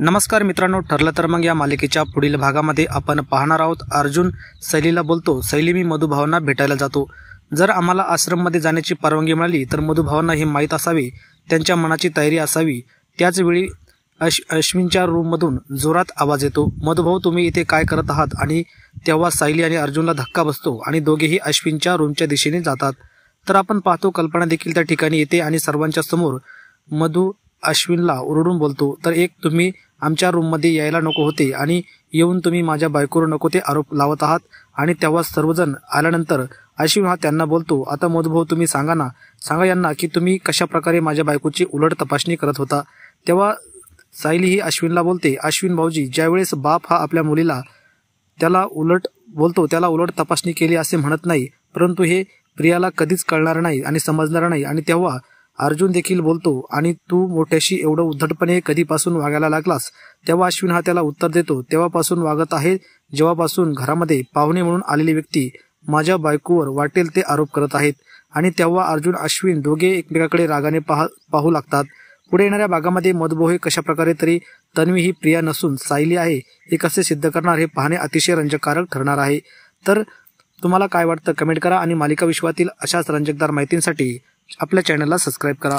नमस्कार मित्रांनो, ठरलं तर मग या मालिकेच्या पुढील भागामध्ये आपण पाहणार आहोत अर्जुन सैलीला बोलतो, सैली मी मधुभावांना भेटायला जातो. जर आम्हाला आश्रममध्ये जाण्याची परवानगी मिळाली तर मधुभावांना हे माहीत असावे, त्यांच्या मनाची तयारी असावी. त्याच वेळी अश्विनच्या रूममधून जोरात आवाज येतो, मधुभाऊ तुम्ही इथे काय करत आहात? आणि तेव्हा सायली आणि अर्जुनला धक्का बसतो आणि दोघेही अश्विनच्या रूमच्या दिशेने जातात. तर आपण पाहतो कल्पना देखील त्या ठिकाणी येते आणि सर्वांच्या समोर मधु अश्विनला ओरडून बोलतो, तर एक तुम्ही आमच्या रूममध्ये यायला नको होते आणि येऊन तुम्ही माझ्या बायकोवर नको ते आरोप लावत आहात. आणि तेव्हा सर्वजण आल्यानंतर अश्विन हा त्यांना बोलतो, आता मधुभाऊ तुम्ही सांगा यांना की तुम्ही कशा प्रकारे माझ्या बायकोची उलट तपासणी करत होता. तेव्हा सायली ही अश्विनला बोलते, अश्विन भाऊजी, ज्यावेळेस बाप हा आपल्या मुलीला त्याला उलट तपासणी केली असे म्हणत नाही, परंतु हे प्रियाला कधीच कळणार नाही आणि समजणार नाही. आणि तेव्हा अर्जुन देखील बोलतो, आणि तू मोठ्याशी एवढं उद्धटपणे कधीपासून वागायला लागलास? तेव्हा अश्विन हा त्याला उत्तर देतो, तेव्हापासून वागत आहे जेव्हापासून घरामध्ये पाहुणे म्हणून आलेली व्यक्ती माझ्या बायकोवर वाटेल ते आरोप करत आहेत. आणि तेव्हा अर्जुन अश्विन दोघे एकमेकाकडे रागाने पाहू लागतात. पुढे येणाऱ्या भागामध्ये मधुभाऊ हे कशा प्रकारे तरी तन्वी ही प्रिया नसून सायली आहे हे कसे सिद्ध करणार हे पाहणे अतिशय रंजककारक ठरणार आहे. तर तुम्हाला काय वाटतं कमेंट करा आणि मालिका विश्वातील अशाच रंजकदार माहितींसाठी आपल्या चॅनलला सबस्क्राईब करा.